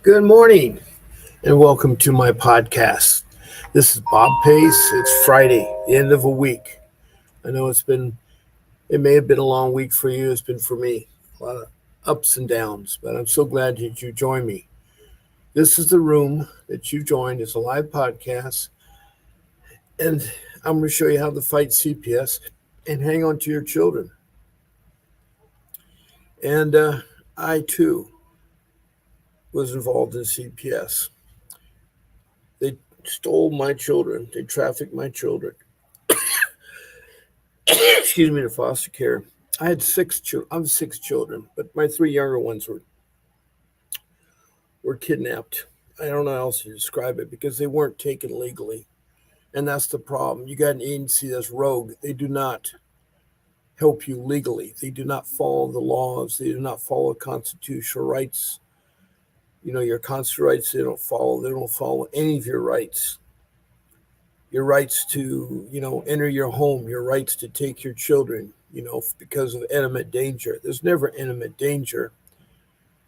Good morning and welcome to my podcast. This is Bob Pace. It's Friday, the end of a week. I know it may have been a long week for you. It's been for me. A lot of ups and downs, but I'm so glad that you joined me. This is the room that you joined. It's a live podcast, and I'm going to show you how to fight CPS and hang on to your children. And I too was involved in CPS. They stole my children. They trafficked my children. Excuse me, to foster care. I had six children. I'm six children, but my three younger ones were kidnapped. I don't know how else to describe it because they weren't taken legally, and that's the problem. You got an agency that's rogue. They do not help you legally. They do not follow the laws. They do not follow constitutional rights. You know, your constitutional rights. They don't follow. They don't follow any of your rights. Your rights to, enter your home, your rights to take your children, because of imminent danger. There's never imminent danger.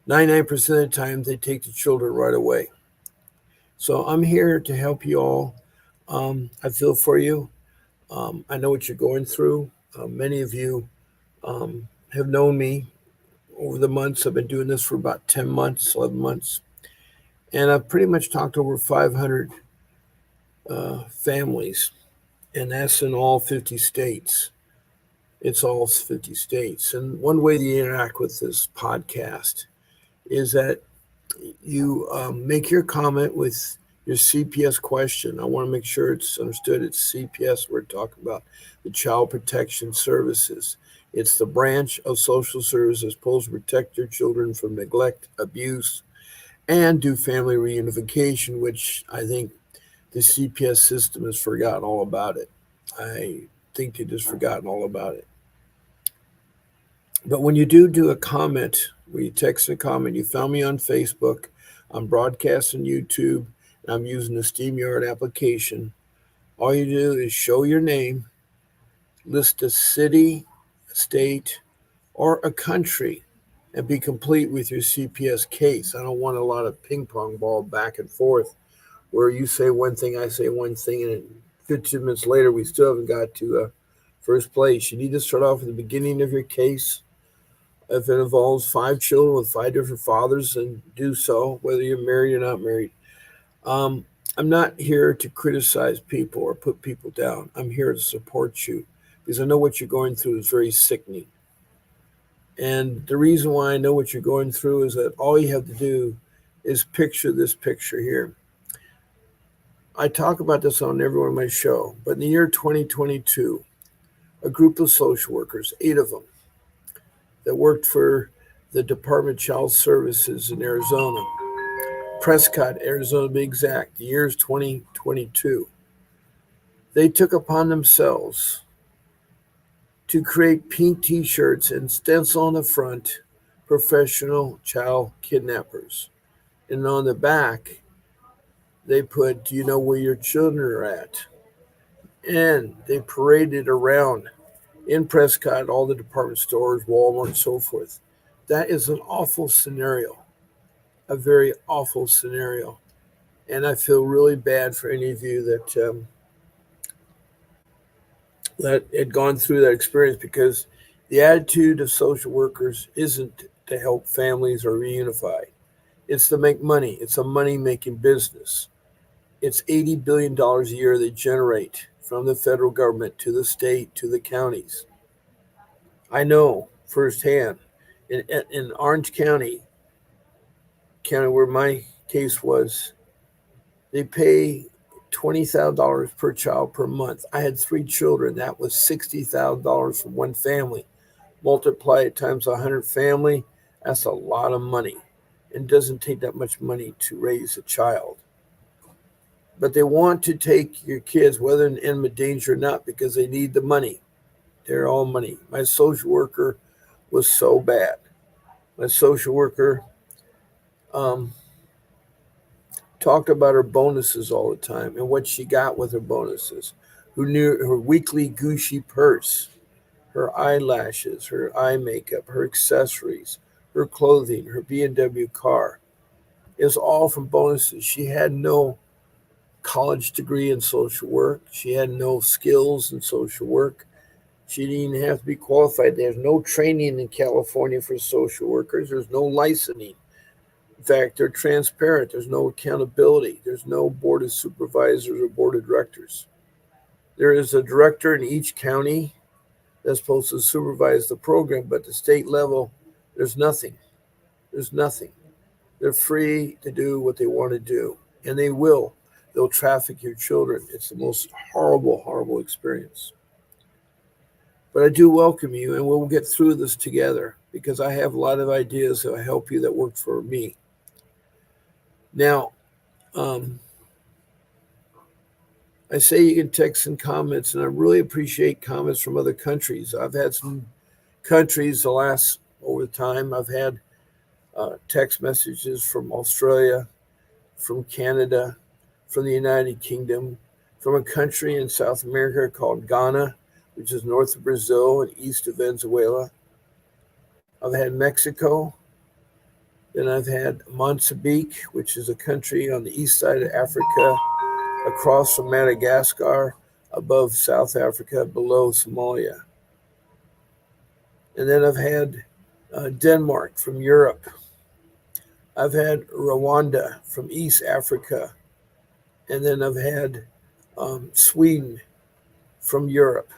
99% of the time, they take the children right away. So I'm here to help you all. I feel for you. I know what you're going through. Many of you have known me over the months. I've been doing this for about 10 months, 11 months. And I've pretty much talked to over 500 families, and that's in all 50 states. It's all 50 states. And one way to interact with this podcast is that you make your comment with your CPS question. I want to make sure it's understood. It's CPS. We're talking about the Child Protection Services. It's the branch of social services supposed to protect your children from neglect, abuse, and do family reunification, which I think the CPS system has forgotten all about it. I think they've just forgotten all about it. But when you do a comment, when you text a comment, you found me on Facebook, I'm broadcasting YouTube, and I'm using the SteamYard application. All you do is show your name, list a city, a state, or a country, and be complete with your CPS case. I don't want a lot of ping pong ball back and forth where you say one thing, I say one thing, and 15 minutes later, we still haven't got to first place. You need to start off at the beginning of your case. If it involves 5 children with 5 different fathers, then do so, whether you're married or not married. Um, I'm not here to criticize people or put people down. I'm here to support you because I know what you're going through is very sickening. And the reason why I know what you're going through is that all you have to do is picture this picture here. I talk about this on every one of my show, but in the year 2022, a group of social workers, 8 of them, that worked for the Department of Child Services in Arizona, Prescott, Arizona to be exact, the year is 2022. They took upon themselves to create pink t shirts and stencil on the front, professional child kidnappers. And on the back, they put, "Do you know where your children are at?" And they paraded around in Prescott, all the department stores, Walmart, and so forth. That is an awful scenario, a very awful scenario. And I feel really bad for any of you that had gone through that experience because the attitude of social workers isn't to help families or reunify. It's to make money. It's a money making business. It's $80 billion a year they generate from the federal government to the state to the counties. I know firsthand in Orange County where my case was, they pay $20,000 per child per month. I had 3 children. That was $60,000 from one family. Multiply it times 100 family. That's a lot of money. It doesn't take that much money to raise a child. But they want to take your kids, whether in imminent danger or not, because they need the money. They're all money. My social worker was so bad. My social worker um, talked about her bonuses all the time and what she got with her bonuses. Who knew her weekly Gucci purse, her eyelashes, her eye makeup, her accessories, her clothing, her BMW car. It was all from bonuses. She had no college degree in social work. She had no skills in social work. She didn't even have to be qualified. There's no training in California for social workers. There's no licensing. In fact, they're transparent. There's no accountability. There's no board of supervisors or board of directors. There is a director in each county that's supposed to supervise the program, but at the state level, there's nothing. There's nothing. They're free to do what they want to do, and they will. They'll traffic your children. It's the most horrible, horrible experience. But I do welcome you, and we'll get through this together because I have a lot of ideas that will help you that work for me. Now, I say you can text and comments, and I really appreciate comments from other countries. I've had some countries over time. I've had text messages from Australia, from Canada, from the United Kingdom, from a country in South America called Ghana, which is north of Brazil and east of Venezuela. I've had Mexico. Then I've had Mozambique, which is a country on the east side of Africa, across from Madagascar, above South Africa, below Somalia. And then I've had Denmark from Europe. I've had Rwanda from East Africa. And then I've had Sweden from Europe.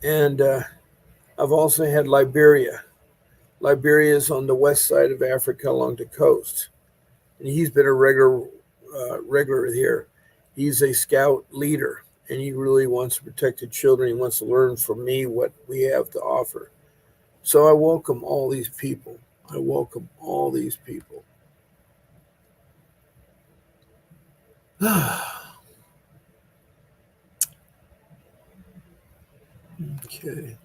And I've also had Liberia. Liberia is on the west side of Africa along the coast. And he's been a regular here. He's a scout leader, and he really wants to protect the children. He wants to learn from me what we have to offer. So I welcome all these people. I welcome all these people. Okay.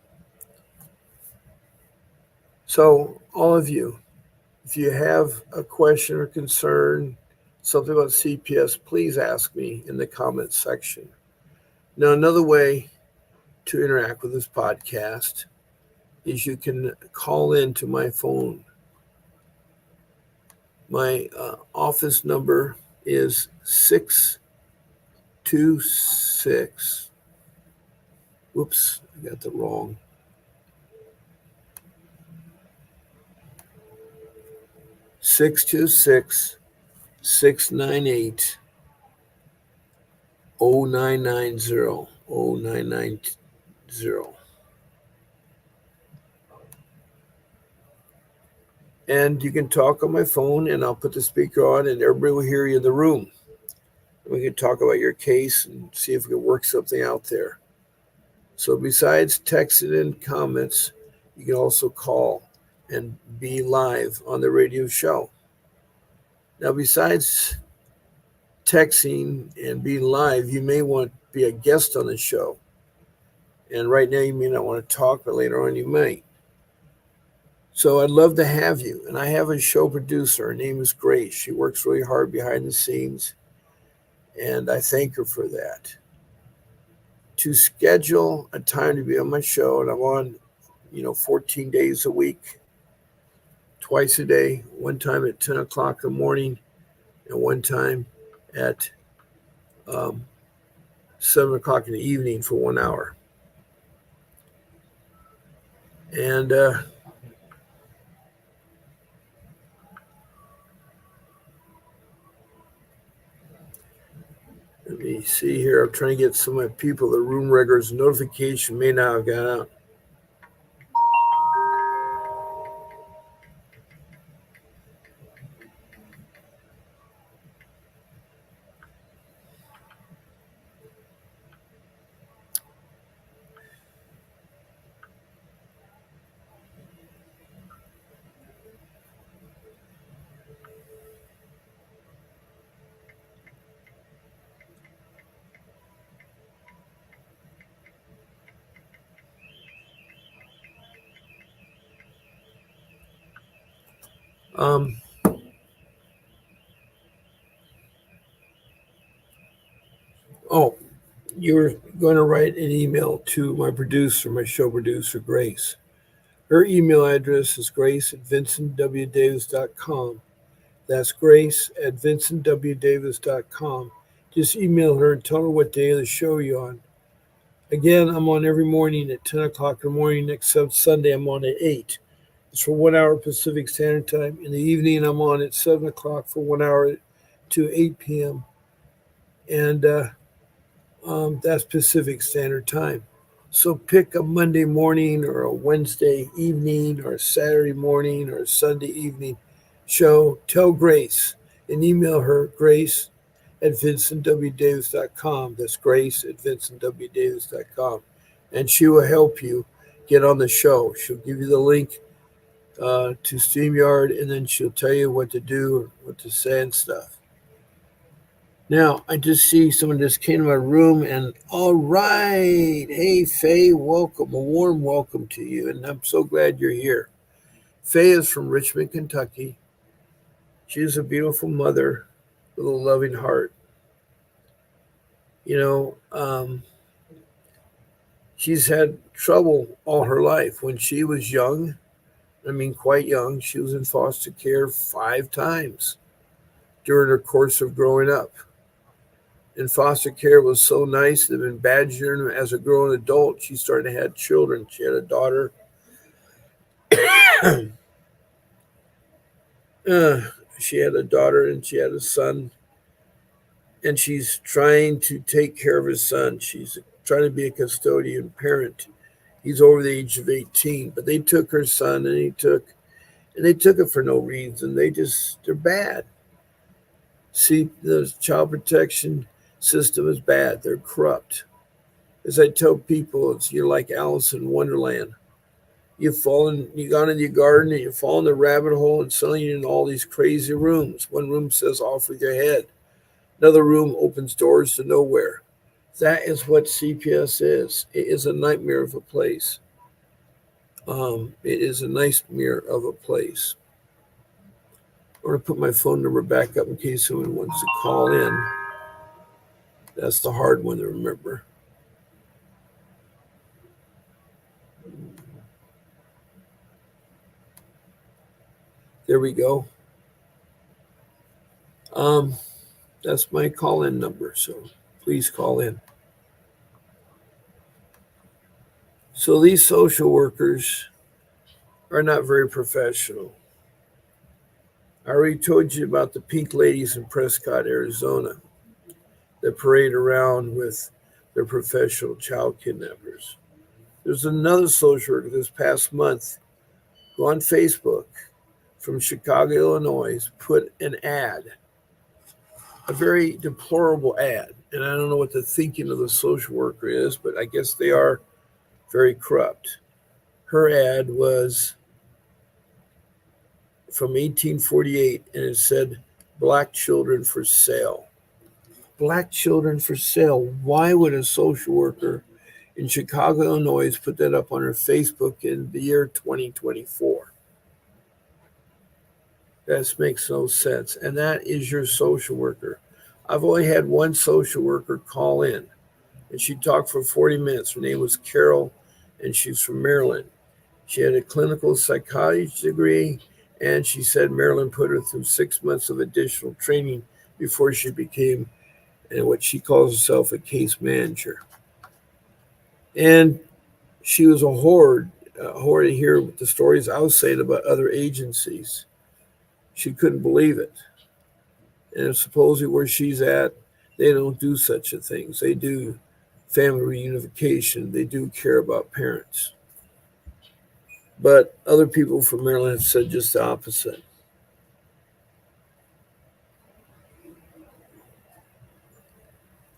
So all of you, if you have a question or concern, something about CPS, please ask me in the comments section. Now, another way to interact with this podcast is you can call in to my phone. My office number is 626. Whoops, I got the wrong. 626-698-0990. 0990. And you can talk on my phone, and I'll put the speaker on, and everybody will hear you in the room. We can talk about your case and see if we can work something out there. So besides texting and comments, you can also call and be live on the radio show. Now, besides texting and being live, you may want to be a guest on the show. And right now you may not want to talk, but later on you might. So I'd love to have you. And I have a show producer. Her name is Grace. She works really hard behind the scenes, and I thank her for that. To schedule a time to be on my show, and I'm on, 14 days a week, twice a day, one time at 10 o'clock in the morning, and one time at 7 o'clock in the evening for 1 hour. And let me see here. I'm trying to get some of my people, the room regulars, notification may not have gone out. You're going to write an email to my show producer, Grace. Her email address is grace@vincentwdavis.com. That's grace@vincentwdavis.com. Just email her and tell her what day of the show you're on. Again, I'm on every morning at 10 o'clock in the morning, except Sunday I'm on at 8. It's for 1 hour Pacific Standard Time. In the evening, I'm on at 7 o'clock for 1 hour to 8 p.m. And that's Pacific Standard Time. So pick a Monday morning or a Wednesday evening or a Saturday morning or a Sunday evening show. Tell Grace and email her, grace@vincentwdavis.com. That's grace@vincentwdavis.com. And she will help you get on the show. She'll give you the link to StreamYard, and then she'll tell you what to do or what to say and stuff. Now, I just see someone just came to my room, and all right. Hey, Faye, welcome. A warm welcome to you, and I'm so glad you're here. Faye is from Richmond, Kentucky. She's a beautiful mother with a loving heart. You know, she's had trouble all her life. When she was young, I mean, quite young, she was in foster care 5 times during her course of growing up. And foster care was so nice. They've been badgering her as a grown adult. She started to have children. She had a daughter. She had a daughter and she had a son. And she's trying to take care of his son. She's trying to be a custodian parent. He's over the age of 18, but they took her son and they took it for no reason. They're bad. See, the child protection system is bad. They're corrupt. As I tell people, you're like Alice in Wonderland. You gone in your garden and you fall in the rabbit hole and suddenly you're in all these crazy rooms. One room says off with your head. Another room opens doors to nowhere. That is what CPS is. It is a nightmare of a place. It is a nightmare of a place. I'm going to put my phone number back up in case someone wants to call in. That's the hard one to remember. There we go. That's my call-in number, so please call in. So these social workers are not very professional. I already told you about the pink ladies in Prescott, Arizona, that parade around with their professional child kidnappers. There's another social worker this past month who on Facebook from Chicago, Illinois, put an ad, a very deplorable ad. And I don't know what the thinking of the social worker is, but I guess they are very corrupt. Her ad was from 1848, and it said, "Black children for sale." Black children for sale. Why would a social worker in Chicago, Illinois put that up on her Facebook in the year 2024? That makes no sense. And that is your social worker. I've only had one social worker call in, and she talked for 40 minutes. Her name was Carol, and she's from Maryland. She had a clinical psychology degree, and she said Maryland put her through 6 months of additional training before she became what she calls herself a case manager. And she was a horror to hear the stories I was saying about other agencies. She couldn't believe it. And supposedly where she's at, they don't do such a thing. They do family reunification. They do care about parents. But other people from Maryland have said just the opposite.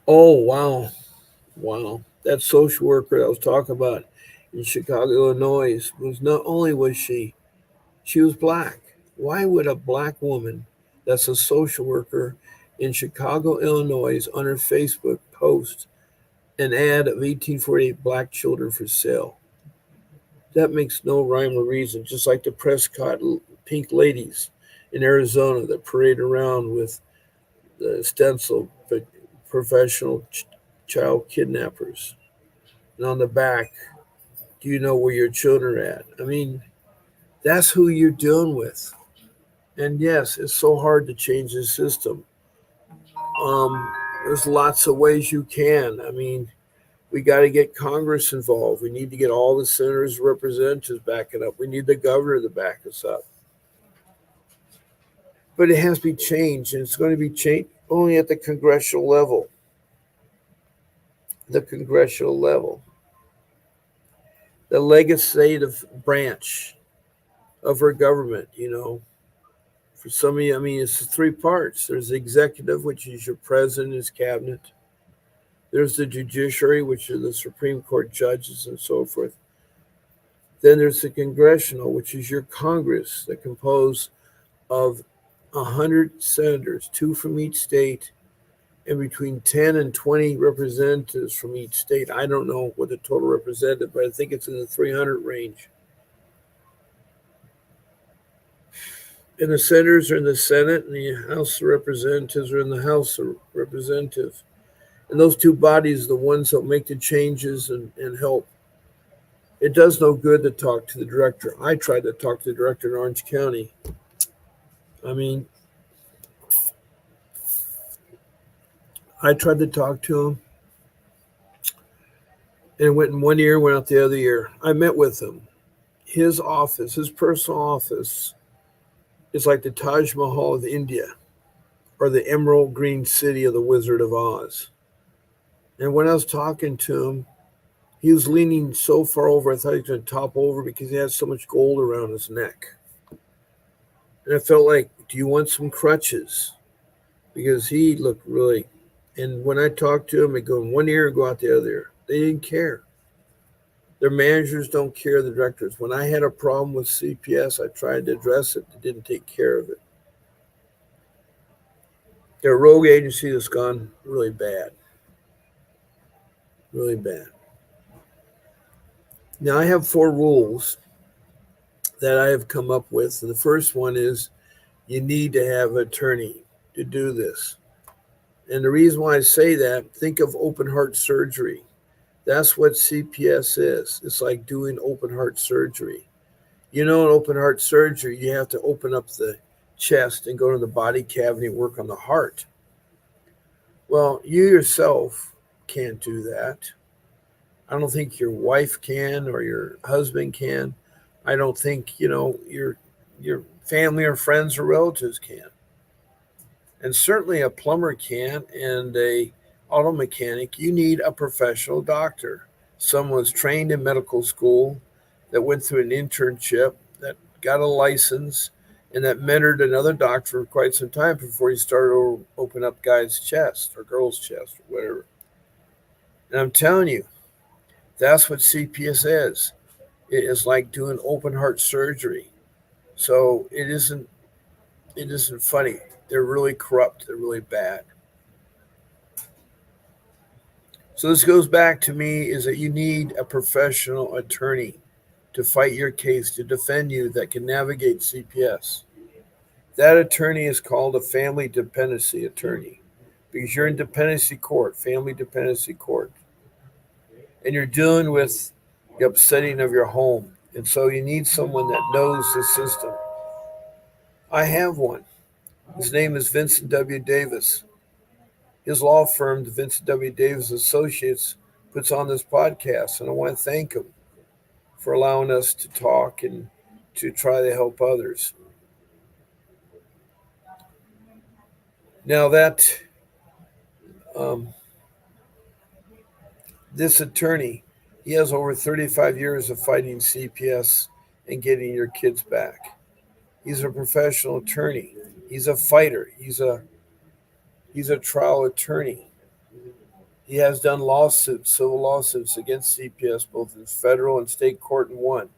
Oh, wow. Wow. That social worker I was talking about in Chicago, Illinois, was not only was she was black. Why would a black woman that's a social worker in Chicago, Illinois, on her Facebook post an ad of 1848 black children for sale? That makes no rhyme or reason. Just like the Prescott pink ladies in Arizona that parade around with the stencil professional child kidnappers. And on the back, do you know where your children are at? I mean, that's who you're dealing with. And yes, it's so hard to change the system. Um, there's lots of ways you can. I mean, we got to get Congress involved. We need to get all the senators, representatives backing up. We need the governor to back us up. But it has to be changed, and it's going to be changed only at the congressional level. The congressional level, the legislative branch of our government. For some of you, I mean, it's three parts. There's the executive, which is your president, his cabinet. There's the judiciary, which are the Supreme Court judges and so forth. Then there's the congressional, which is your Congress, that composed of 100 senators, two from each state, and between 10 and 20 representatives from each state. I don't know what the total representative, but I think it's in the 300 range. And the senators are in the Senate, and the House of Representatives are in the House of Representatives. And those two bodies are the ones that make the changes and help. It does no good to talk to the director. I tried to talk to the director in Orange County. I mean, I tried to talk to him, and it went in one ear, went out the other ear. I met with him. His office, his personal office, is like the Taj Mahal of India or the Emerald Green City of the Wizard of Oz. And when I was talking to him, he was leaning so far over, I thought he was going to topple over because he had so much gold around his neck. And I felt like, do you want some crutches? Because he looked really. And when I talked to him, it'd go in one ear and go out the other ear. They didn't care. Their managers don't care, the directors. When I had a problem with CPS, I tried to address it. They didn't take care of it. They're a rogue agency that's gone really bad. Really bad. Now, I have 4 rules that I have come up with. And the first one is you need to have an attorney to do this. And the reason why I say that, think of open heart surgery. That's what CPS is. It's like doing open heart surgery. In open heart surgery, you have to open up the chest and go to the body cavity and work on the heart. Well, you yourself can't do that. I don't think your wife can or your husband can. I don't think, your family or friends or relatives can. And certainly a plumber can, and a auto mechanic. You need a professional doctor. Someone was trained in medical school, that went through an internship, that got a license, and that mentored another doctor for quite some time before he started to open up guy's chest or girl's chest or whatever. And I'm telling you, that's what CPS is. It is like doing open heart surgery. So it isn't funny. They're really corrupt. They're really bad. So this goes back to me is that you need a professional attorney to fight your case, to defend you, that can navigate CPS. That attorney is called a family dependency attorney because you're in dependency court, family dependency court, and you're dealing with the upsetting of your home. And so you need someone that knows the system. I have one. His name is Vincent W. Davis. His law firm, the Vincent W. Davis Associates, puts on this podcast, and I want to thank him for allowing us to talk and to try to help others. Now that um, this attorney, he has over 35 years of fighting CPS and getting your kids back. He's a professional attorney. He's a fighter. He's a trial attorney. He has done lawsuits, civil lawsuits against CPS, both in federal and state court, and won.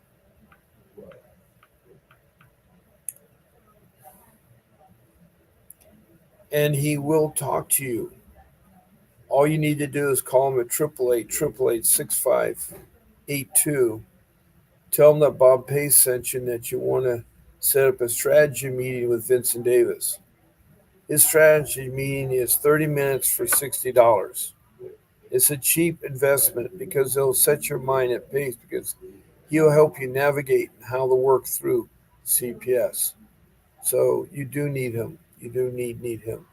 And he will talk to you. All you need to do is call him at 888-888-6582. Tell him that Bob Pace sent you and that you want to set up a strategy meeting with Vincent Davis. His strategy meeting is 30 minutes for $60. It's a cheap investment because it'll set your mind at peace because he'll help you navigate how to work through CPS. So you do need him. You do need him.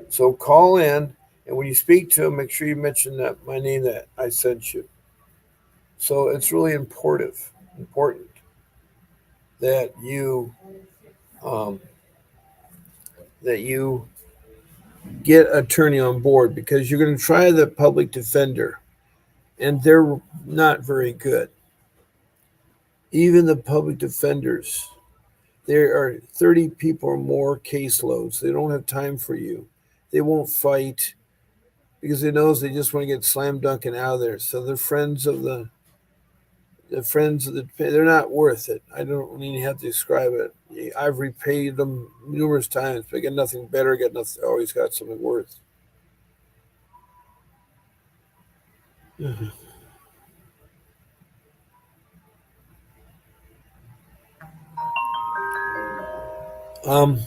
So call in, and when you speak to him, make sure you mention that my name that I sent you. So it's really important that um, you get attorney on board because you're going to try the public defender, and they're not very good. Even the public defenders, there are 30 people or more caseloads. They don't have time for you. They won't fight because they knows they just want to get slam dunking out of there. So they're not worth it. I don't even have to describe it. I've repaid them numerous times, but I get nothing better. Get nothing. Always got something worth. Um,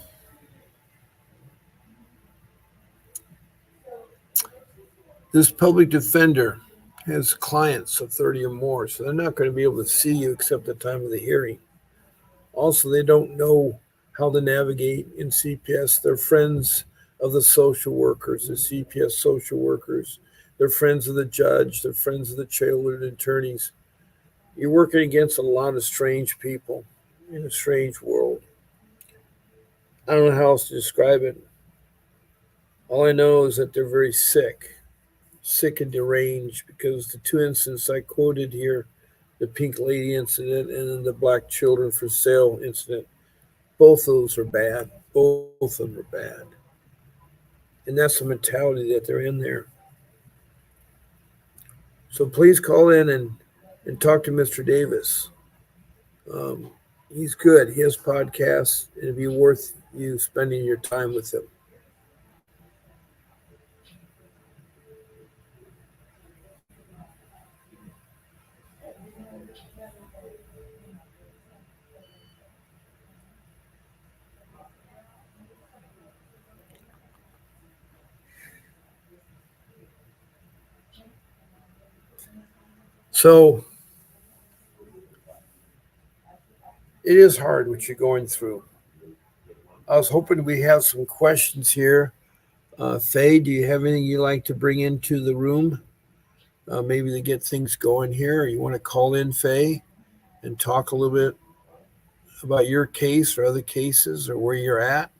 this public defender has clients of 30 or more, so they're not going to be able to see you except the time of the hearing. Also, they don't know how to navigate in CPS. They're friends of the social workers, the CPS social workers. They're friends of the judge. They're friends of the children attorneys. You're working against a lot of strange people in a strange world. I don't know how else to describe it. All I know is that they're very sick and deranged because the two incidents I quoted here, the Pink Lady incident and then the Black Children for Sale incident, both of those are bad. Both of them are bad. And that's the mentality that they're in there. So please call in and talk to Mr. Davis. Um, he's good. He has podcasts, and it'd be worth you spending your time with him. So it is hard what you're going through. I was hoping we have some questions here. Faye, do you have anything you'd like to bring into the room? Maybe to get things going here. Or you want to call in, Faye, and talk a little bit about your case or other cases or where you're at?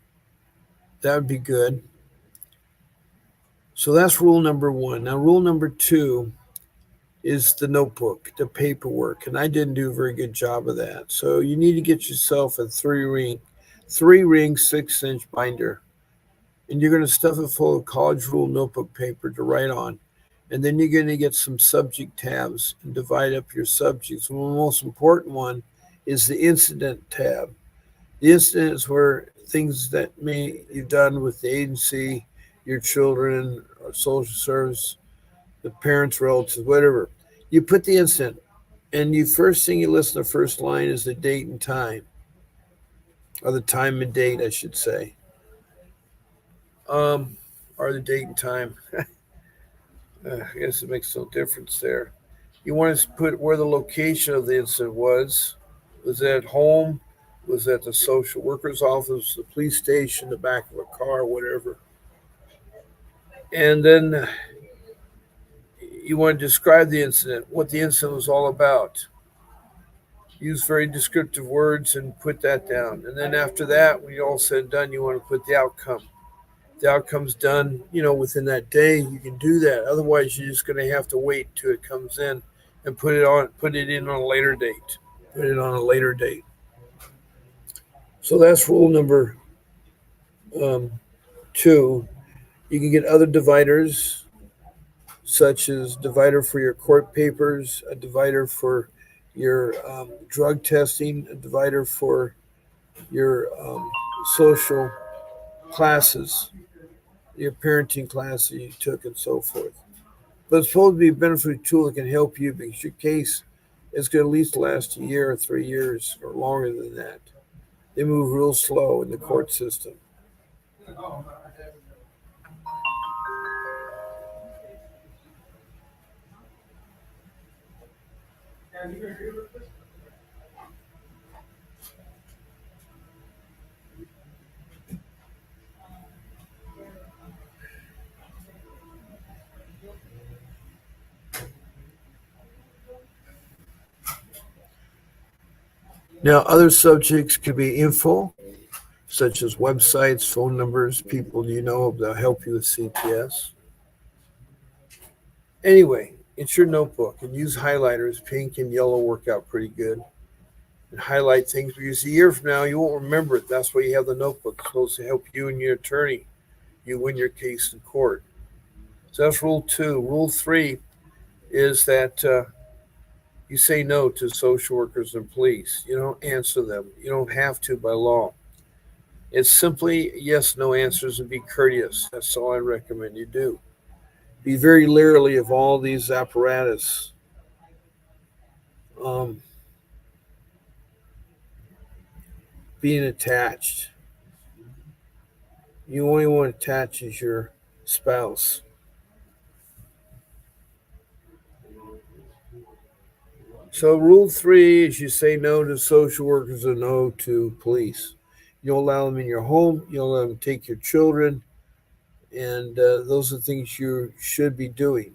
That would be good. So that's rule number one. Now, rule number two is the notebook, the paperwork, and I didn't do a very good job of that. So you need to get yourself a three ring 6-inch binder, and you're going to stuff it full of college rule notebook paper to write on. And then you're going to get some subject tabs and divide up your subjects. And the most important one is the incident tab. The incident is where things that you've done with the agency, your children, or social service, the parents, relatives, whatever. You put the incident, and you first thing you list in the first line is the date and time, or the time and date, I should say, um, or the date and time. I guess it makes no difference there. You want to put where the location of the incident was. Was it at home? Was it at the social worker's office, the police station, the back of a car, whatever? And then you want to describe the incident, what the incident was all about. Use very descriptive words and put that down. And then after that, when you're all said and done, you want to put the outcome. The outcome's done, within that day, you can do that. Otherwise, you're just going to have to wait till it comes in and put it in on a later date. Put it on a later date. So that's rule number um, two. You can get other dividers, such as divider for your court papers, a divider for your drug testing, a divider for your social classes, your parenting classes you took, and so forth. But it's supposed to be a beneficial tool that can help you because your case is going to at least last a year or 3 years or longer than that. They move real slow in the court system. Now, other subjects could be info, such as websites, phone numbers, people you know that'll help you with CPS. Anyway, it's your notebook and use highlighters. Pink and yellow work out pretty good. And highlight things because a year from now you won't remember it. That's why you have the notebook. It's supposed to help you and your attorney. You win your case in court. So that's rule two. Rule three is that you say no to social workers and police. You don't answer them. You don't have to by law. It's simply yes, no answers and be courteous. That's all I recommend you do. Be very leery of all these apparatus. Um, Being attached. You only want to attach as your spouse. So rule three is you say no to social workers and no to police. You don't allow them in your home. You don't let them take your children, and those are things you should be doing.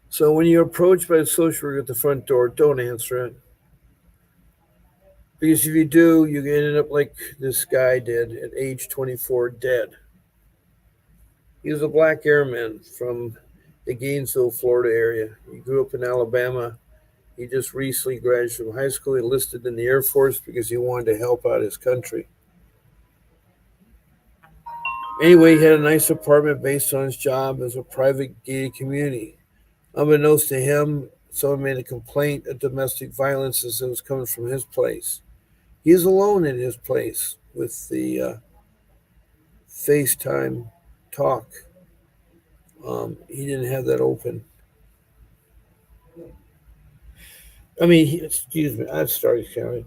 So when you're approached by a social worker at the front door, don't answer it. Because if you do, you end up like this guy did at age 24, dead. He was a black airman from the Gainesville, Florida area. He grew up in Alabama. He just recently graduated from high school. He enlisted in the Air Force because he wanted to help out his country. Anyway, he had a nice apartment based on his job as a private gated community. Unbeknownst to him, someone made a complaint of domestic violence as it was coming from his place. He's alone in his place with the FaceTime talk. He didn't have that open. Excuse me, I started counting.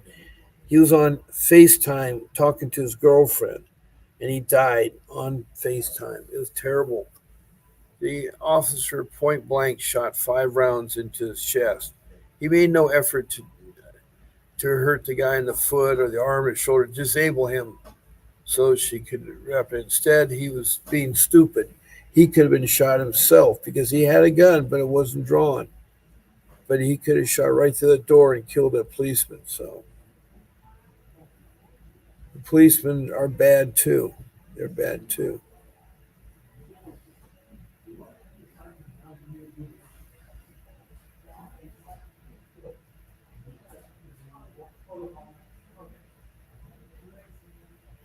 He was on FaceTime talking to his girlfriend, and he died on FaceTime. It was terrible. The officer point blank shot 5 rounds into his chest. He made no effort to hurt the guy in the foot or the arm or shoulder, disable him so she could wrap it. Instead, he was being stupid. He could have been shot himself because he had a gun, but it wasn't drawn. But he could have shot right through the door and killed that policeman. So the policemen are bad too. They're bad too.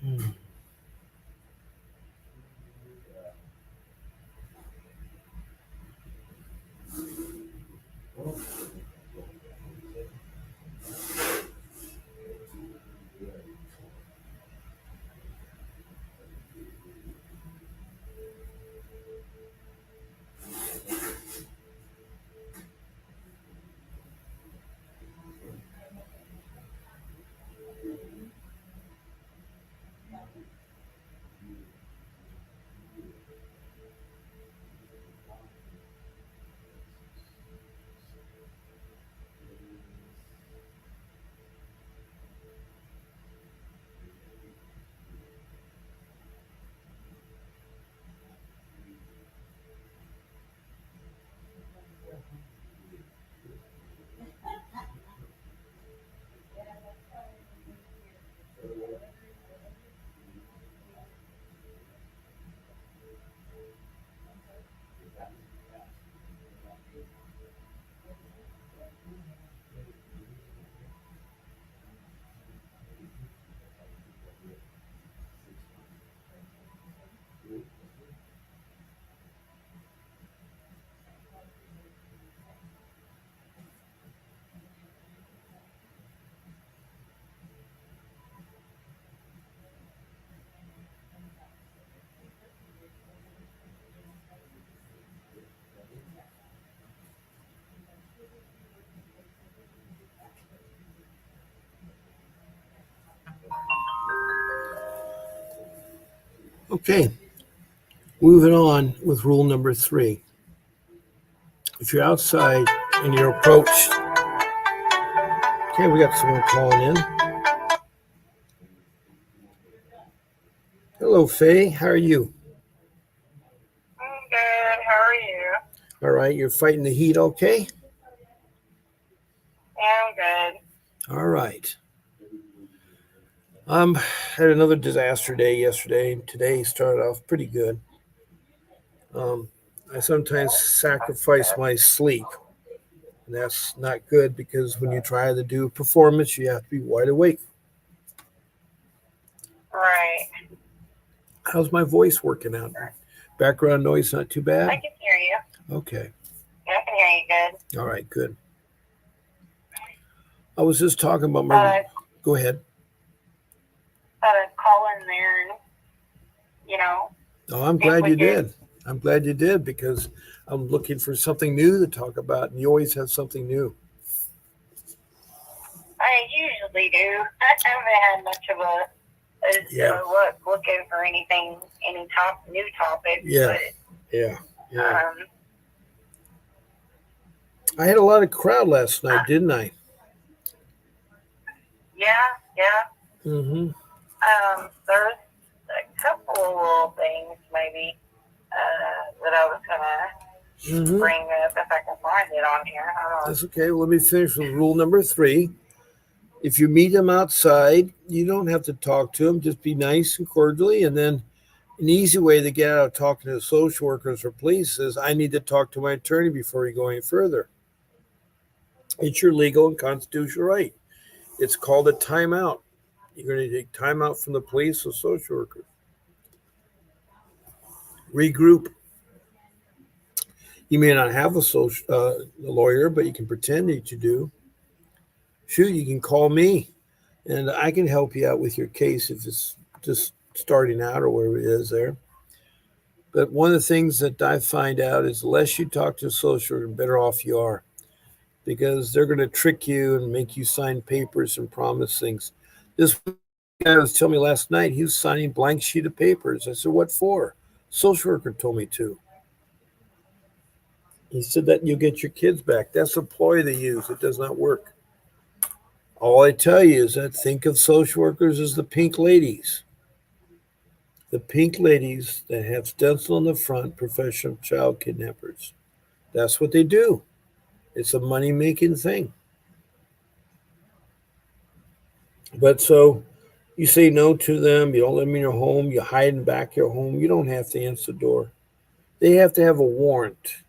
Hmm. Okay, moving on with rule number 3. If you're outside and you're approached, okay, we got someone calling in. Hello, Faye. How are you? I'm good. How are you? All right, you're fighting the heat, okay? Yeah, I'm good. All right. Had another disaster day yesterday. Today started off pretty good. Um, I sometimes sacrifice Good. my sleep, and that's not good because when you try to do a performance, you have to be wide awake. Right. How's my voice working out? Background noise not too I bad? can hear you. Okay. Yeah, I can hear you good. All right, good. I was just talking about my. Thought I'd, Go ahead. thought I'd call in there and, you know, Oh, I'm see if glad we you could. did. I'm glad you did because I'm looking for something new to talk about, and you always have something new. I usually do. I haven't had much of Yeah, a look looking for anything, new topics, yeah, but yeah, yeah. um, I had a lot of crowd last night, uh, didn't I? yeah, yeah. Mm-hmm. There's a couple of little things maybe that I was gonna Mm-hmm. bring up if I can find it on here. Hold on. That's okay. Well, let me finish with rule number 3. If you meet them outside, you don't have to talk to them. Just be nice and cordially. And then an easy way to get out of talking to social workers or police is I need to talk to my attorney before you go any further. It's your legal and constitutional right. It's called a timeout. You're going to take time out from the police or social worker. Regroup. You may not have a lawyer, but you can pretend that you do. Shoot, you can call me, and I can help you out with your case if it's just starting out or whatever it is there. But one of the things that I find out is the less you talk to a social worker, the better off you are because they're going to trick you and make you sign papers and promise things. This guy was telling me last night he was signing blank sheet of papers. I said, "What for?" Social worker told me to. He said that you'll get your kids back. That's a ploy they use. It does not work. All I tell you is that think of social workers as the pink ladies. The pink ladies that have stencil on the front, professional child kidnappers. That's what they do. It's a money making thing. But so you say no to them, you don't let them in your home, you hide in back your home, you don't have to answer the door. They have to have a warrant.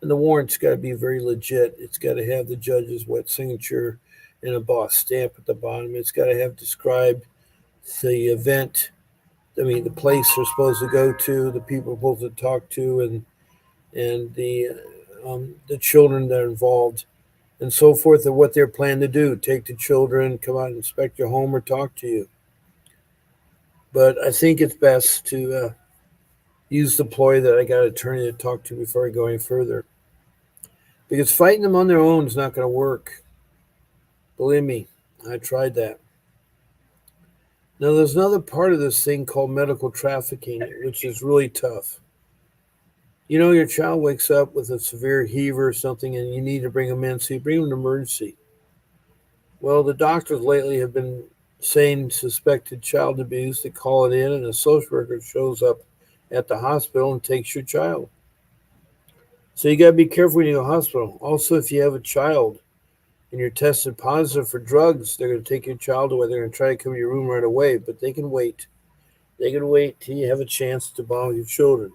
And the warrant's got to be very legit. It's got to have the judge's wet signature and a boss stamp at the bottom. It's got to have described the event. I mean, the place they're supposed to go to, the people they're supposed to talk to, and the children that are involved, and so forth, and what they're planning to do. Take the children, come out and inspect your home, or talk to you. But I think it's best to use the ploy that I got an attorney to talk to before I go any further, because fighting them on their own is not going to work. Believe me, I tried that. Now, there's another part of this thing called medical trafficking, which is really tough. You know, your child wakes up with a severe heaver or something, and you need to bring them in, so you bring them to emergency. Well, the doctors lately have been saying suspected child abuse. They call it in, and a social worker shows up at the hospital and takes your child. So you got to be careful when you go to the hospital. Also, if you have a child and you're tested positive for drugs, they're going to take your child away. They're going to try to come to your room right away, but they can wait. They can wait till you have a chance to bond with your children.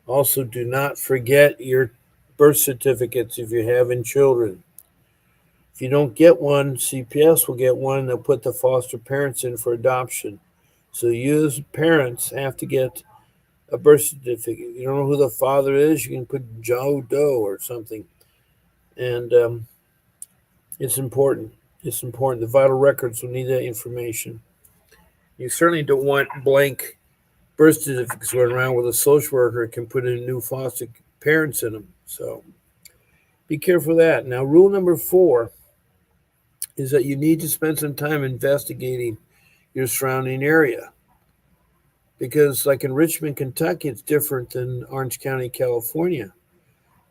Also, do not forget your birth certificates if you're having children. If you don't get one, CPS will get one and they'll put the foster parents in for adoption. So you as parents have to get a birth certificate. If you don't know who the father is, you can put Joe Doe or something. And it's important. It's important. The vital records will need that information. You certainly don't want blank birth certificates going around with a social worker can put in new foster parents in them. So be careful of that. Now, rule number 4 is that you need to spend some time investigating your surrounding area because, like in Richmond, Kentucky, it's different than Orange County, California.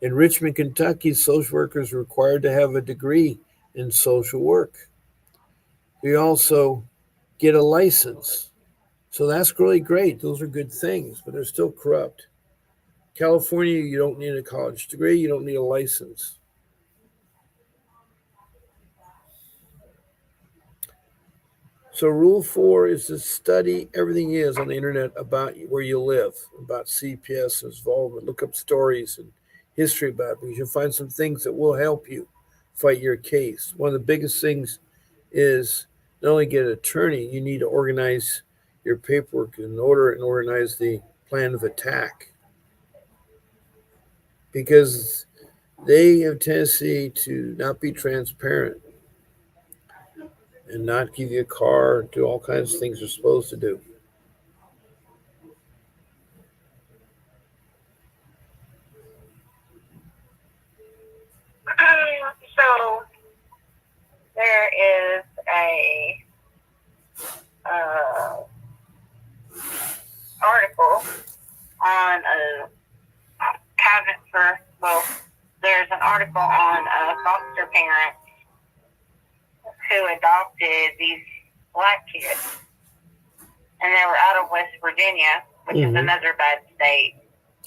In Richmond, Kentucky, social workers are required to have a degree in social work. You also get a license. So that's really great. Those are good things, but they're still corrupt. California, you don't need a college degree, you don't need a license. So rule 4 is to study everything is on the internet about where you live, about CPS involvement. Look up stories and history about it because you'll find some things that will help you fight your case. One of the biggest things is not only get an attorney, you need to organize your paperwork in order and organize the plan of attack because they have a tendency to not be transparent and not give you a car, do all kinds of things they're supposed to do. So there is a article on a cabinet for, well, there's an article on a foster parent who adopted these black kids, and they were out of West Virginia, which is another bad state.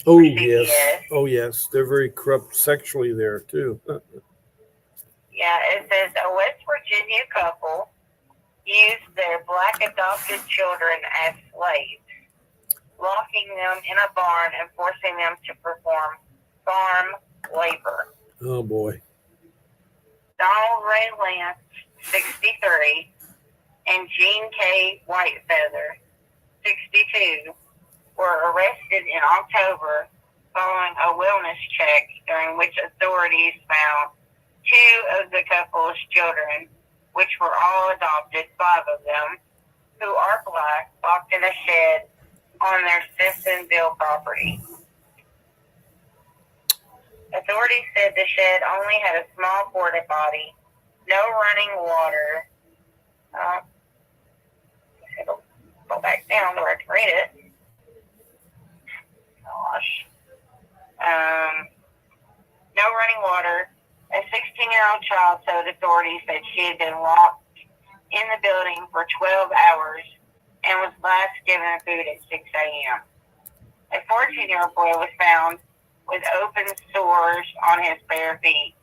Oh yes, oh yes, they're very corrupt sexually there too. Yeah, it says a West Virginia couple used their black adopted children as slaves, locking them in a barn and forcing them to perform farm labor. Oh boy. Donald Ray Lance, 63, and Jean K. Whitefeather, 62, were arrested in October following a wellness check during which authorities found 2 of the couple's children, which were all adopted, 5 of them, who are black, locked in a shed on their Simpsonville property. Authorities said the shed only had a small porta potty, no running water. It'll go back down where I can read it. Gosh. No running water. A 16-year-old child told authorities that she had been locked in the building for 12 hours and was last given food at 6 a.m. A 14-year-old boy was found with open sores on his bare feet.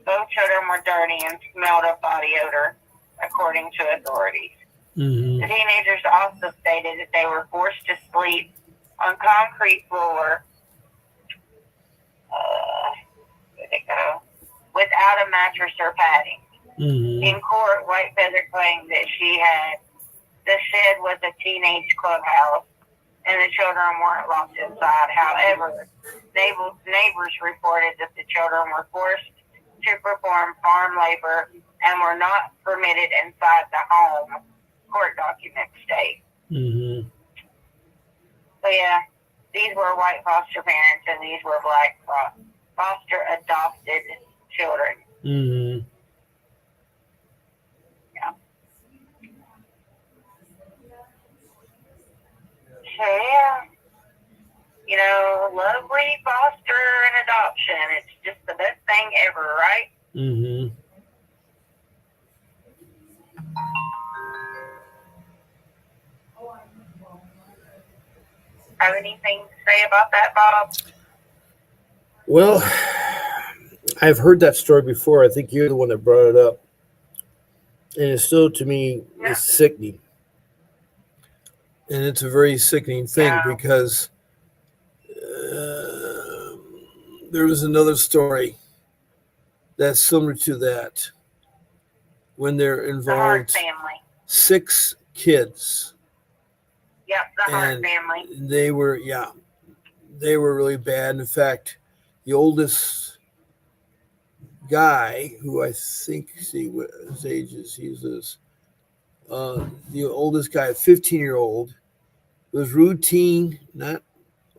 Both children were dirty and smelled of body odor, according to authorities. The teenagers also stated that they were forced to sleep on concrete floor without a mattress or padding. In court, Whitefeather claimed that the shed was a teenage clubhouse and the children weren't locked inside. However, neighbors reported that the children were forced to perform farm labor and were not permitted inside the home, court documents state. So yeah, these were white foster parents and these were black foster adopted children. Yeah. So yeah, you know, lovely foster and adoption. It's just the best thing ever, right? Have anything to say about that, Bob? Well, I've heard that story before. I think you're the one that brought it up. And it's still, to me, it's sickening. And it's a very sickening thing because there was another story that's similar to that when they're involved. The Hart family. 6 kids. Yep, the Hart family. They were really bad. In fact, the oldest guy, who I think, see what his age is, the oldest guy, a 15-year-old, was routine, not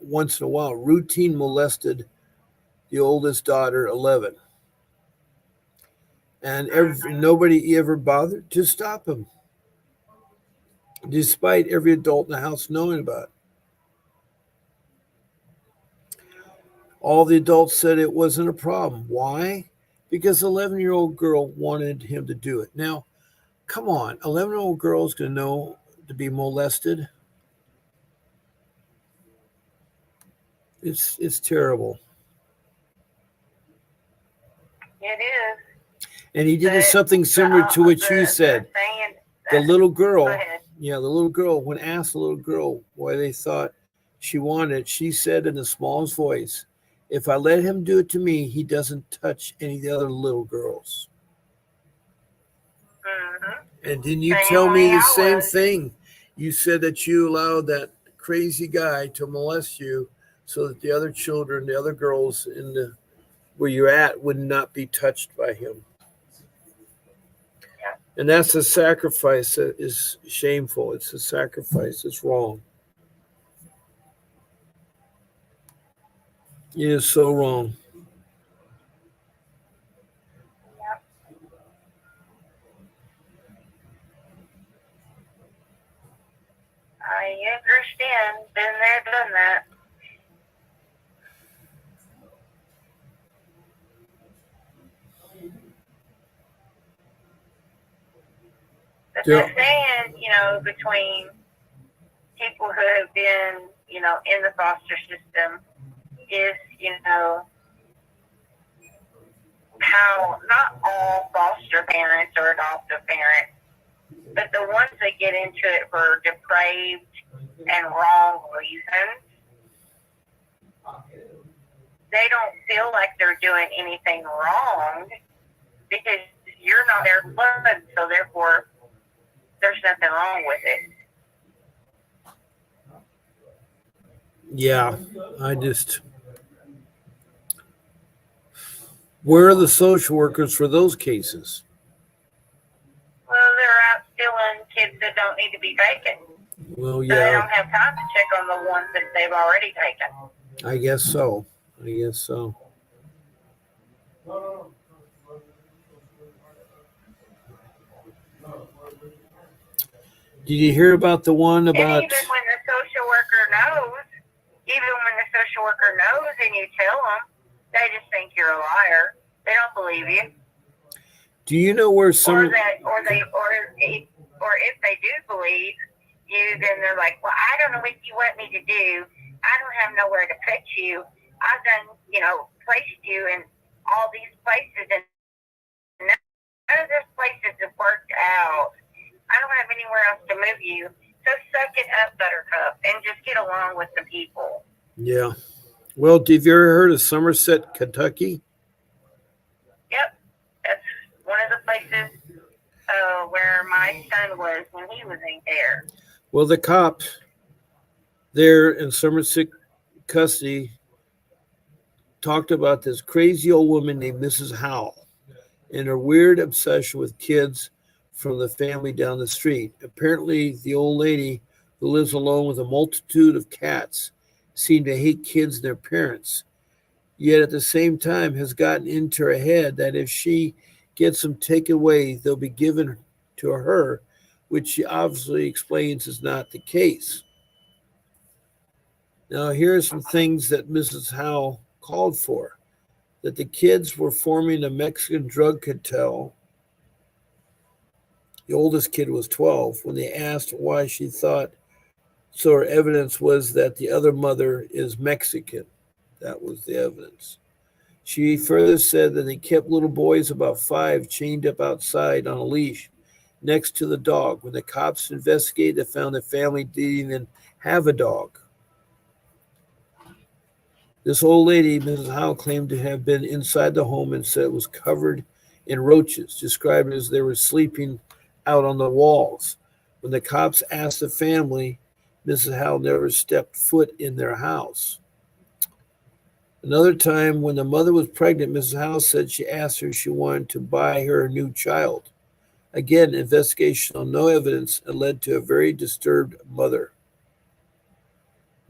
once in a while, routine molested the oldest daughter, 11. And nobody ever bothered to stop him, despite every adult in the house knowing about it. All the adults said it wasn't a problem. Why? Because the 11-year-old girl wanted him to do it. Now, come on, 11-year-old girl's going to know to be molested. It's terrible. It is. And he did But something similar to what you said. The little girl, the little girl, when asked the little girl why they thought she wanted, she said in the smallest voice, if I let him do it to me, he doesn't touch any of the other little girls. Mm-hmm. And didn't you tell me the same thing? You said that you allowed that crazy guy to molest you so that the other children, the other girls in the where you're at would not be touched by him. Yeah. And that's a sacrifice that is shameful. It's a sacrifice. It's wrong. It is so wrong. Yeah. I understand. Been there, done that. But they're saying, between people who have been, in the foster system is, how not all foster parents or adoptive parents, but the ones that get into it for depraved and wrong reasons, they don't feel like they're doing anything wrong because you're not their blood, so therefore there's nothing wrong with it. Yeah, where are the social workers for those cases? Well, they're out stealing kids that don't need to be taken. Well, yeah. So they don't have time to check on the ones that they've already taken. I guess so. Did you hear about the one about... And even when the social worker knows and you tell them, they just think you're a liar. They don't believe you. Do you know where some... Or if they do believe you, then they're like, well, I don't know what you want me to do. I don't have nowhere to put you. I've done, placed you in all these places, and none of those places have worked out. I don't have anywhere else to move you. So suck it up, Buttercup, and just get along with the people. Yeah. Well, have you ever heard of Somerset, Kentucky? Yep. That's one of the places where my son was when he was in care. Well, the cops there in Somerset custody talked about this crazy old woman named Mrs. Howell and her weird obsession with kids from the family down the street. Apparently, the old lady who lives alone with a multitude of cats seemed to hate kids and their parents, yet at the same time has gotten into her head that if she gets them taken away, they'll be given to her, which she obviously explains is not the case. Now, here are some things that Mrs. Howell called for: that the kids were forming a Mexican drug cartel. The oldest kid was 12 when they asked why she thought so. Her evidence was that the other mother is Mexican. That was the evidence. She further said that they kept little boys about 5 chained up outside on a leash next to the dog. When the cops investigated, they found the family didn't even have a dog. This old lady, Mrs. Howe, claimed to have been inside the home and said it was covered in roaches, described as they were sleeping out on the walls. When the cops asked the family, Mrs. Howe never stepped foot in their house. Another time, when the mother was pregnant, Mrs. Howe said she asked her if she wanted to buy her a new child. Again, investigation on no evidence and led to a very disturbed mother.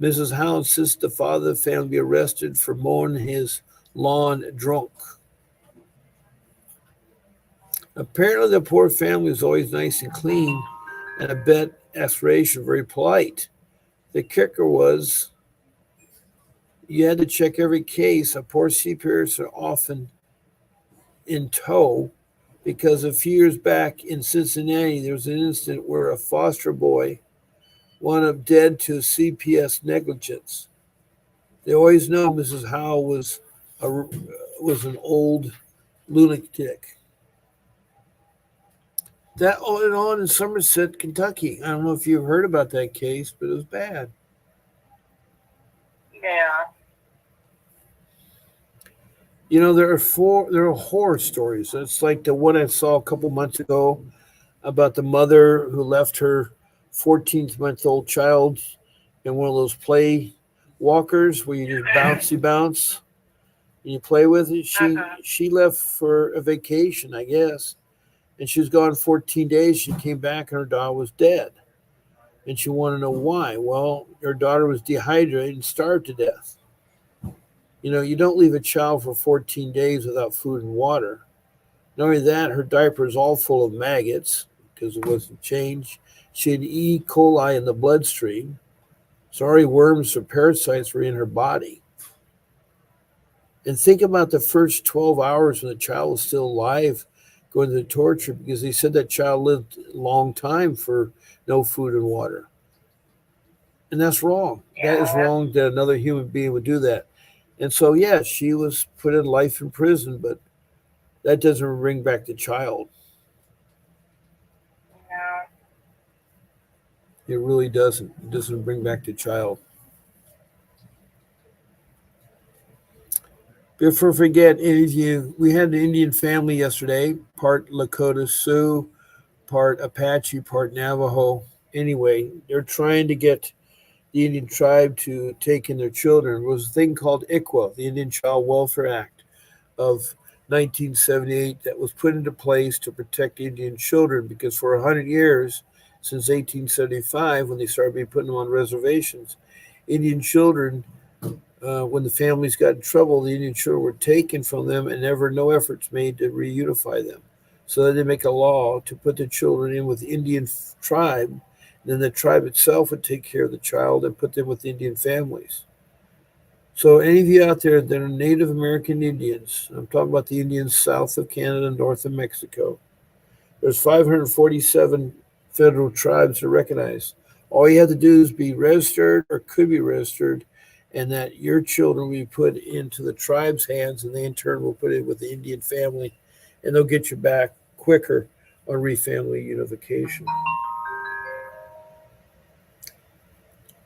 Mrs. Howe insists the father of the family be arrested for mowing his lawn drunk. Apparently, the poor family was always nice and clean, and I bet aspiration very polite. The kicker was You had to check every case. A poor CPS are often in tow because a few years back in Cincinnati, there was an incident where a foster boy wound up dead to CPS negligence. They always know Mrs. Howe a, was an old lunatic. That on in Somerset, Kentucky. I don't know if you've heard about that case, but it was bad. Yeah. You know, there are horror stories. It's like the one I saw a couple months ago about the mother who left her 14-month-old child in one of those play walkers where you just bouncy bounce and you play with it. She left for a vacation, I guess, and she was gone 14 days. She came back and her daughter was dead. And she wanted to know why. Well, her daughter was dehydrated and starved to death. You know, you don't leave a child for 14 days without food and water. Not only that, her diaper is all full of maggots because it wasn't changed. She had E. coli in the bloodstream. Sorry, worms or parasites were in her body. And think about the first 12 hours when the child was still alive going to the torture because they said that child lived a long time for no food and water. And that's wrong. That is wrong that another human being would do that. And so, yeah, she was put in life in prison, but that doesn't bring back the child. No. It really doesn't. It doesn't bring back the child. Before I forget, any of you, we had an Indian family yesterday, part Lakota Sioux, part Apache, part Navajo. Anyway, they're trying to get the Indian tribe to take in their children. It was a thing called ICWA, the Indian Child Welfare Act of 1978, that was put into place to protect Indian children because for 100 years, since 1875, when they started being putting them on reservations, Indian children, when the families got in trouble, the Indian children were taken from them and never no efforts made to reunify them. So they make a law to put the children in with the Indian tribe. Then the tribe itself would take care of the child and put them with Indian families. So any of you out there that are Native American Indians, I'm talking about the Indians south of Canada, north of Mexico, there's 547 federal tribes are recognized. All you have to do is be registered or could be registered, and that your children will be put into the tribe's hands, and they in turn will put it with the Indian family, and they'll get you back quicker on refamily unification.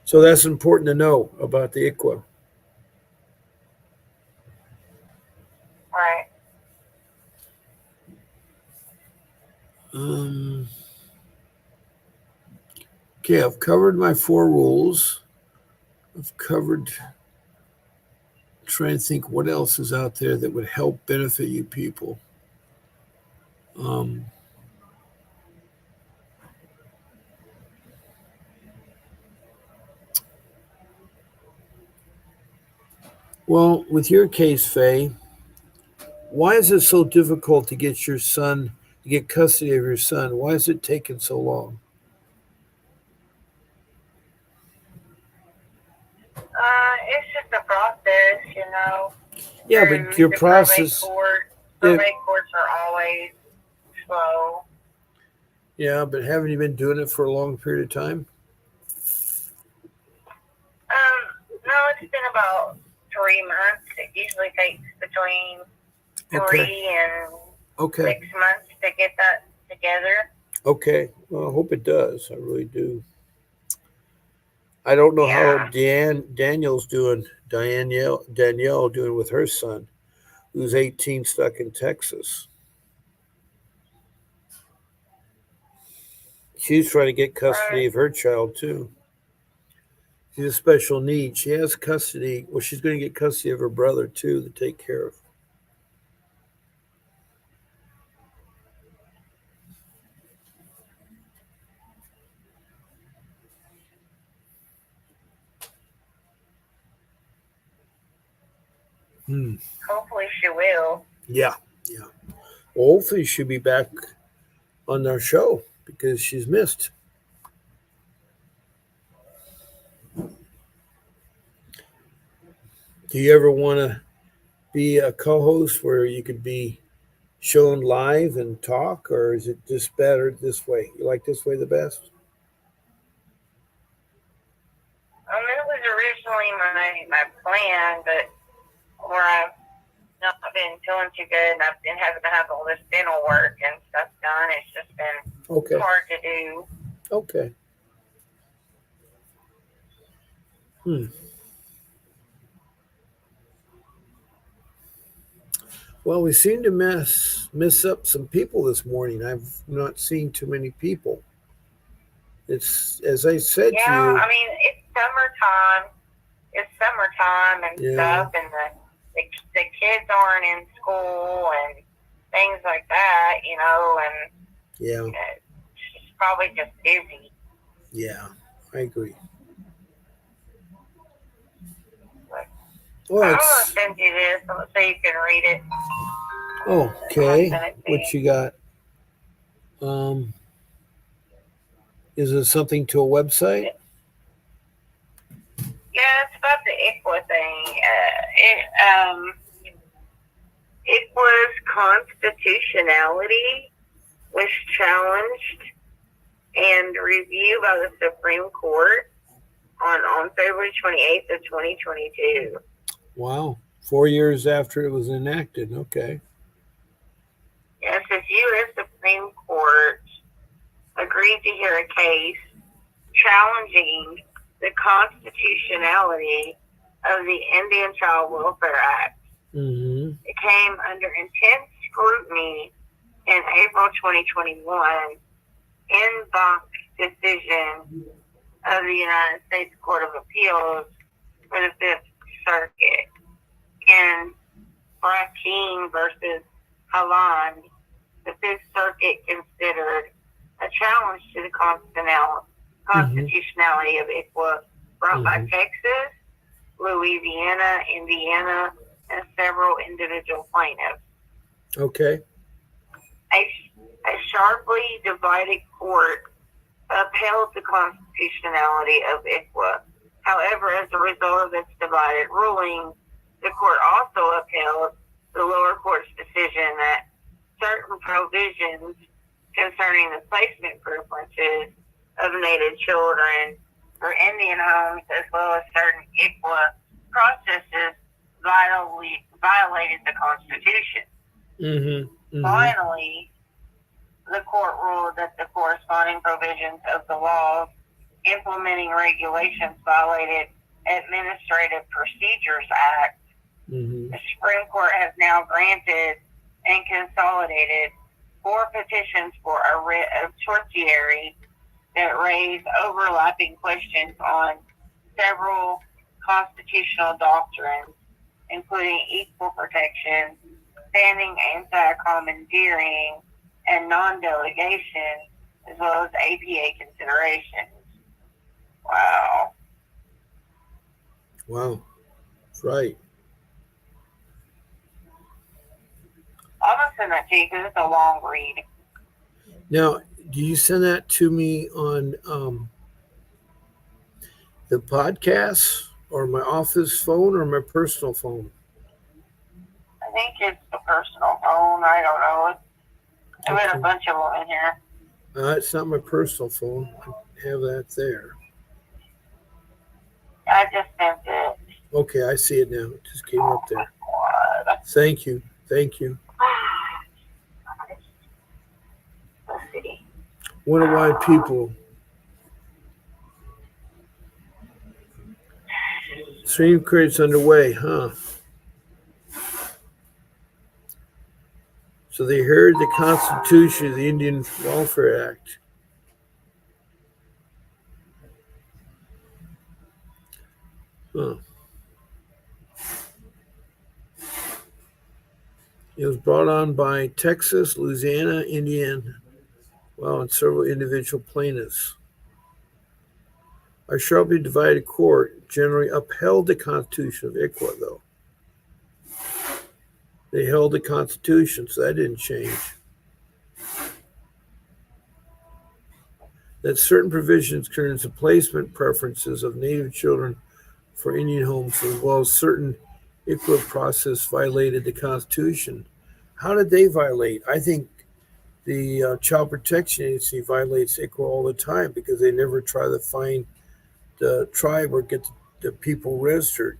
So that's important to know about the ICWA. Right. Um, okay, I've covered my 4 rules. I've covered, trying to think what else is out there that would help benefit you people. Um, well, with your case, Faye, why is it so difficult to get your son, to get custody of your son? Why is it taking so long? It's just a process, you know, Yeah, but through your the probate process, court. yeah, Probate courts are always slow. yeah, but haven't you been doing it for a long period of time? No, it's been about 3 months. It usually takes between Okay, 3 and 6 months to get that together. okay. Well, I hope it does. I really do. I don't know how Yeah. Danielle's doing, Danielle doing with her son, who's 18, stuck in Texas. She's trying to get custody Right. of her child too. She's a special need. She has custody. Well, she's going to get custody of her brother too to take care of. Hmm. Hopefully she will. Yeah, yeah. Well, hopefully she'll be back on our show because she's missed. Do you ever want to be a co-host where you could be shown live and talk, or is it just better this way? You like this way the best? It was originally my plan, but where I've not been feeling too good, and I've been having to have all this dental work and stuff done. It's just been Okay. hard to do. Okay. Well, we seem to miss up some people this morning. I've not seen too many people. It's as I said to Yeah, you. I mean, it's summertime. It's summertime and Yeah. stuff, and the kids aren't in school and things like that, and Yeah. it's probably just busy. Yeah. I agree. But Well, I'm going to send you this so you can read it. Okay. Send it to What you got? Um, is it something to a website? Yeah, it's about the ICWA thing. ICWA's constitutionality was challenged and reviewed by the Supreme Court on February 28th of 2022. Wow. 4 years after it was enacted. Okay. Yes, the U.S. Supreme Court agreed to hear a case challenging the constitutionality of the Indian Child Welfare Act. Mm-hmm. It came under intense scrutiny in April 2021 en banc decision of the United States Court of Appeals for the Fifth Circuit. In Brackeen versus Holland, the Fifth Circuit considered a challenge to the constitutionality of ICWA brought by Texas, Louisiana, Indiana, and several individual plaintiffs. Okay. A sharply divided court upheld the constitutionality of ICWA. However, as a result of its divided ruling, the court also upheld the lower court's decision that certain provisions concerning the placement preferences of Native children for Indian homes, as well as certain ICWA processes, violated the Constitution. Mm-hmm. Finally, the court ruled that the corresponding provisions of the laws implementing regulations violated Administrative Procedures Act. Mm-hmm. The Supreme Court has now granted and consolidated 4 petitions for a writ of certiorari that raise overlapping questions on several constitutional doctrines, including equal protection, standing anti-commandeering, and non-delegation, as well as APA considerations. Wow. Wow. That's right. I'm going to send that to you because it's a long read. Now, do you send that to me on the podcast or my office phone or my personal phone? I think it's the personal phone. I don't know. I've got a bunch of them in here. It's not my personal phone. I have that there. I just sent it. Okay, I see it now. It just came up there. What? Thank you. Thank you. Let's see. Wonder why people. Stream crate's underway, huh? So they heard the Constitution of the Indian Welfare Act. Huh. It was brought on by Texas, Louisiana, Indiana, and several individual plaintiffs. Our sharply divided court generally upheld the Constitution of ICWA, though. They held the Constitution, so that didn't change. That certain provisions concerning the placement preferences of Native children for Indian homes, as well as certain ICWA process violated the Constitution. How did they violate? I think the Child Protection Agency violates ICWA all the time because they never try to find the tribe or get the people registered.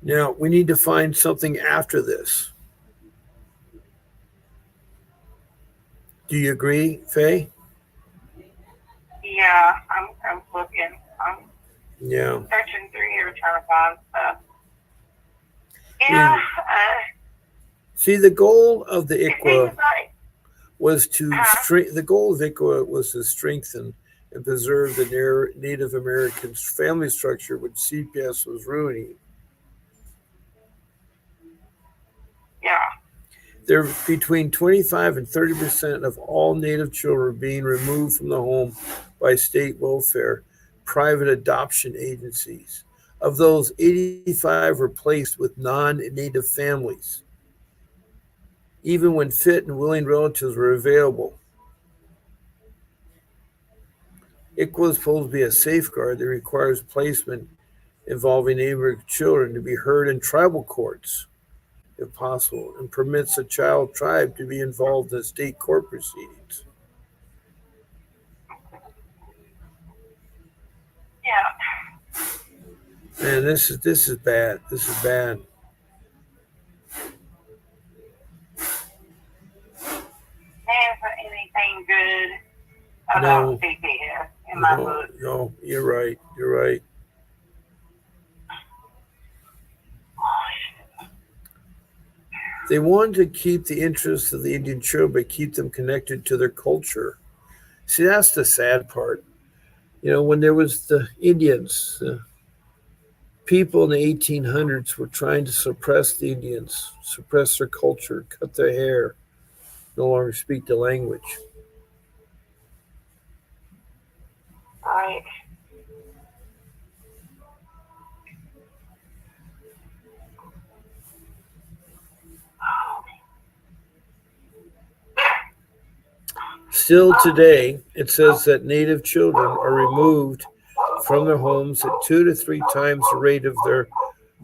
Now, we need to find something after this. Do you agree, Faye? Yeah, I'm looking. I'm Yeah. searching through here trying to find stuff. Yeah. See, the goal of the It ICWA seems like. was to the goal of ICWA was to strengthen and preserve the Native Americans' family structure, which CPS was ruining. Yeah. There between 25 and 30% of all Native children being removed from the home by state welfare, private adoption agencies. Of those, 85 were placed with non-Native families, even when fit and willing relatives were available. ICWA is supposed to be a safeguard that requires placement involving Native children to be heard in tribal courts, if possible, and permits a child tribe to be involved in state court proceedings. Yeah. Man, this is bad. This is bad. There's anything good No, about CPS in my book. no, you're right. You're right. They wanted to keep the interests of the Indian children, but keep them connected to their culture. See, that's the sad part. When there was the Indians, people in the 1800s were trying to suppress the Indians, suppress their culture, cut their hair, no longer speak the language. Right. Still today, it says that Native children are removed from their homes at 2 to 3 times the rate of their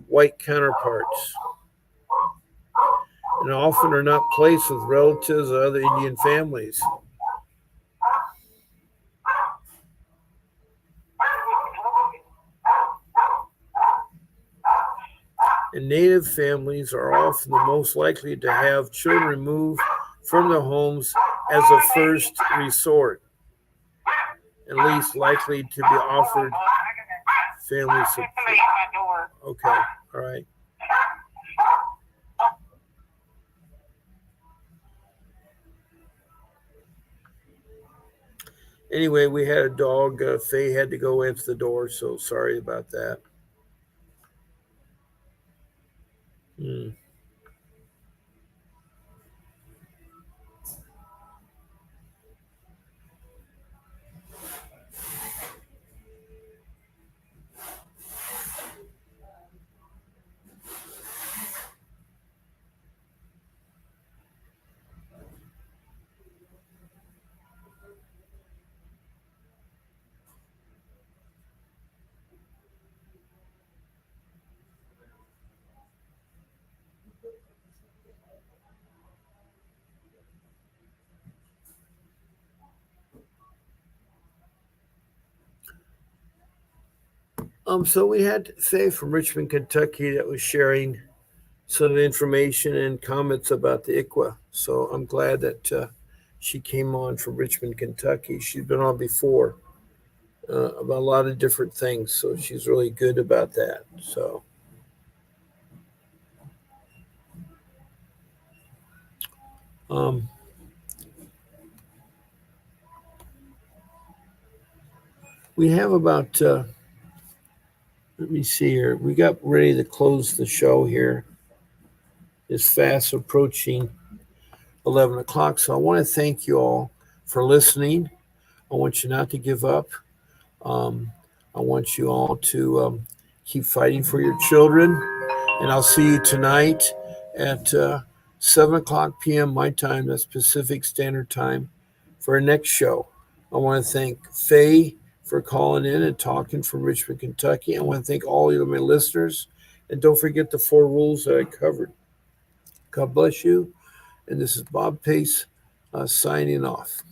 white counterparts, and often are not placed with relatives or other Indian families. And Native families are often the most likely to have children removed from their homes as a first resort, and least likely to be offered family support. Okay, all right. Anyway, we had a dog. Faye had to go answer the door, so sorry about that. Hmm. So we had Faye from Richmond, Kentucky, that was sharing some information and comments about the ICWA. So I'm glad that she came on from Richmond, Kentucky. She's been on before about a lot of different things, so she's really good about that. So. Um, we have about, let me see here. We got ready to close the show here. It's fast approaching 11 o'clock. So I want to thank you all for listening. I want you not to give up. Um, I want you all to keep fighting for your children. And I'll see you tonight at 7 o'clock p.m. my time, that's Pacific Standard Time, for our next show. I want to thank Faye for calling in and talking from Richmond, Kentucky. I want to thank all of my listeners. And don't forget the 4 rules that I covered. God bless you. And this is Bob Pace signing off.